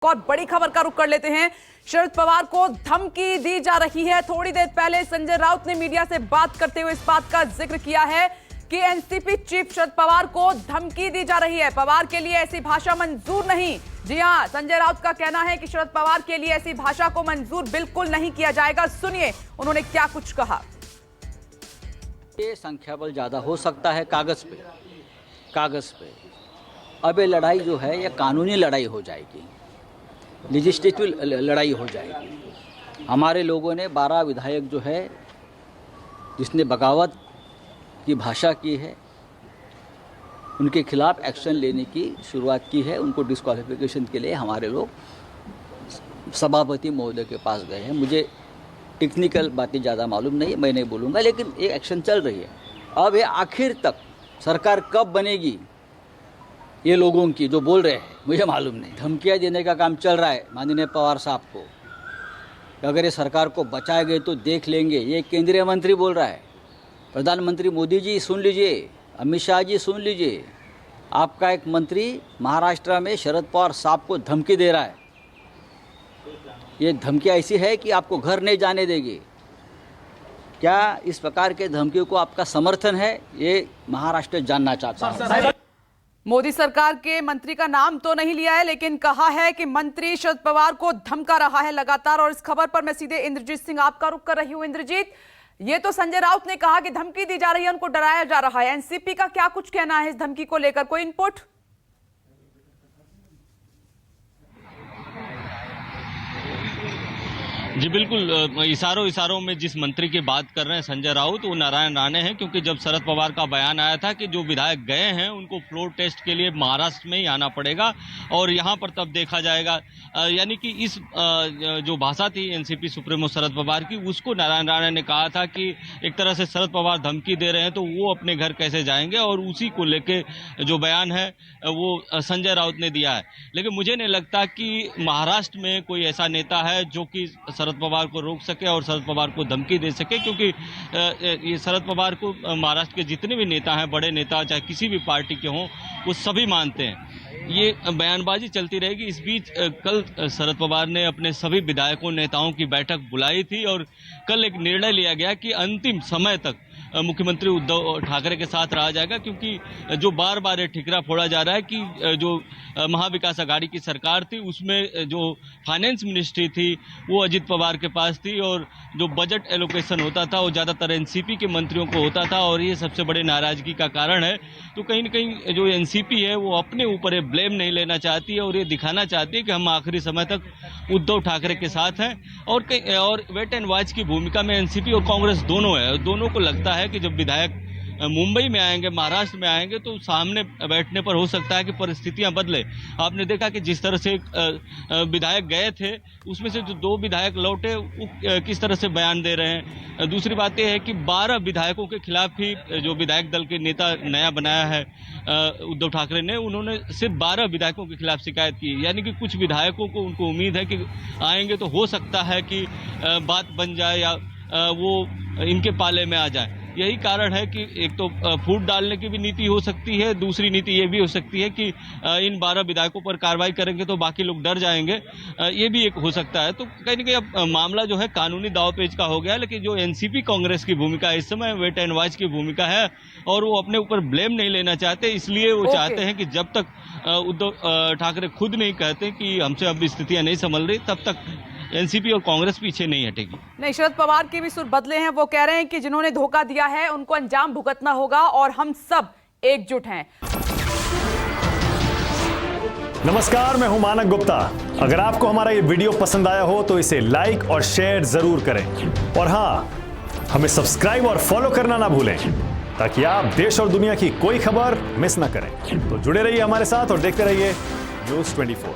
और बड़ी खबर का रुख कर लेते हैं। शरद पवार को धमकी दी जा रही है। थोड़ी देर पहले संजय राउत ने मीडिया से बात करते हुए इस बात का जिक्र किया है कि एनसीपी चीफ शरद पवार को धमकी दी जा रही है। पवार के लिए ऐसी भाषा मंजूर नहीं। जी हां, संजय राउत का कहना है कि शरद पवार के लिए ऐसी भाषा को मंजूर बिल्कुल नहीं किया जाएगा। सुनिए उन्होंने क्या कुछ कहा। ये संख्या बल ज्यादा हो सकता है कागज पे। अब ये लड़ाई जो है ये कानूनी लड़ाई हो जाएगी, लेजिस्लेटिव लड़ाई हो जाएगी। हमारे लोगों ने 12 विधायक जो है जिसने बगावत की भाषा की है उनके खिलाफ एक्शन लेने की शुरुआत की है। उनको डिस्क्वालिफिकेशन के लिए हमारे लोग सभापति महोदय के पास गए हैं। मुझे टेक्निकल बातें ज़्यादा मालूम नहीं है, मैं नहीं बोलूँगा, लेकिन ये एक्शन चल रही है। अब ये आखिर तक सरकार कब बनेगी ये लोगों की जो बोल रहे हैं मुझे मालूम नहीं। धमकियाँ देने का काम चल रहा है माननीय पवार साहब को। अगर ये सरकार को बचाए गए तो देख लेंगे, ये केंद्रीय मंत्री बोल रहा है। प्रधानमंत्री मोदी जी सुन लीजिए, अमित शाह जी सुन लीजिए, आपका एक मंत्री महाराष्ट्र में शरद पवार साहब को धमकी दे रहा है। ये धमकी ऐसी है कि आपको घर नहीं जाने देगी। क्या इस प्रकार के धमकियों को आपका समर्थन है? ये महाराष्ट्र जानना चाहता है। मोदी सरकार के मंत्री का नाम तो नहीं लिया है, लेकिन कहा है कि मंत्री शरद पवार को धमका रहा है लगातार। और इस खबर पर मैं सीधे इंद्रजीत सिंह आपका रुख कर रही हूं। इंद्रजीत, ये तो संजय राउत ने कहा कि धमकी दी जा रही है, उनको डराया जा रहा है। एनसीपी का क्या कुछ कहना है इस धमकी को लेकर, कोई इनपुट? जी बिल्कुल, इशारों में जिस मंत्री की बात कर रहे हैं संजय राउत, वो नारायण राणे हैं। क्योंकि जब शरद पवार का बयान आया था कि जो विधायक गए हैं उनको फ्लोर टेस्ट के लिए महाराष्ट्र में ही आना पड़ेगा और यहाँ पर तब देखा जाएगा, यानी कि इस जो भाषा थी एनसीपी सुप्रीमो शरद पवार की, उसको नारायण राणे ने कहा था कि एक तरह से शरद पवार धमकी दे रहे हैं तो वो अपने घर कैसे जाएंगे, और उसी को लेके जो बयान है वो संजय राउत ने दिया है। लेकिन मुझे नहीं लगता कि महाराष्ट्र में कोई ऐसा नेता है जो कि शरद पवार को रोक सके और शरद पवार को धमकी दे सके, क्योंकि ये शरद पवार को महाराष्ट्र के जितने भी नेता हैं, बड़े नेता चाहे किसी भी पार्टी के हों, वो सभी मानते हैं। ये बयानबाजी चलती रहेगी। इस बीच कल शरद पवार ने अपने सभी विधायकों नेताओं की बैठक बुलाई थी और कल एक निर्णय लिया गया कि अंतिम समय तक मुख्यमंत्री उद्धव ठाकरे के साथ रहा जाएगा। क्योंकि जो बार बार ये ठिकरा फोड़ा जा रहा है कि जो महाविकास आघाड़ी की सरकार थी उसमें जो फाइनेंस मिनिस्ट्री थी वो अजित पवार के पास थी और जो बजट एलोकेशन होता था वो ज़्यादातर एनसीपी के मंत्रियों को होता था, और ये सबसे बड़े नाराजगी का कारण है। तो कहीं न कहीं जो एनसीपी है वो अपने ऊपर ये ब्लेम नहीं लेना चाहती है और ये दिखाना चाहती है कि हम आखिरी समय तक उद्धव ठाकरे के साथ हैं। और वेट एंड वॉच की भूमिका में एनसीपी और कांग्रेस दोनों है। दोनों को लगता है कि जब विधायक मुंबई में आएंगे, महाराष्ट्र में आएंगे, तो सामने बैठने पर हो सकता है कि परिस्थितियां बदले। आपने देखा कि जिस तरह से विधायक गए थे उसमें से जो 2 विधायक लौटे वो किस तरह से बयान दे रहे हैं। दूसरी बात यह है कि 12 विधायकों के खिलाफ ही जो विधायक दल के नेता नया बनाया है उद्धव ठाकरे ने, उन्होंने सिर्फ 12 विधायकों के खिलाफ शिकायत की। यानी कि कुछ विधायकों को उनको उम्मीद है कि आएंगे तो हो सकता है कि बात बन जाए या वो इनके पाले में आ जाए। यही कारण है कि एक तो फूट डालने की भी नीति हो सकती है, दूसरी नीति ये भी हो सकती है कि इन 12 विधायकों पर कार्रवाई करेंगे तो बाकी लोग डर जाएंगे, ये भी एक हो सकता है। तो कहीं न कहीं अब मामला जो है कानूनी दांवपेच का हो गया। लेकिन जो एनसीपी कांग्रेस की भूमिका इस समय वेट एंड वॉच की भूमिका है और वो अपने ऊपर ब्लेम नहीं लेना चाहते, इसलिए वो चाहते हैं कि जब तक उद्धव ठाकरे खुद नहीं कहते कि हमसे अब स्थितियां नहीं संभल रही, तब तक एनसीपी और कांग्रेस पीछे नहीं हटेगी। नहीं, शरद पवार के भी सुर बदले हैं। वो कह रहे हैं कि जिन्होंने धोखा दिया है उनको अंजाम भुगतना होगा और हम सब एकजुट हैं। नमस्कार, मैं हूं मानक गुप्ता। अगर आपको हमारा ये वीडियो पसंद आया हो तो इसे लाइक और शेयर जरूर करें, और हां, हमें सब्सक्राइब और फॉलो करना ना भूलें ताकि आप देश और दुनिया की कोई खबर मिस ना करें। तो जुड़े रहिए हमारे साथ और देखते रहिए न्यूज़ 24।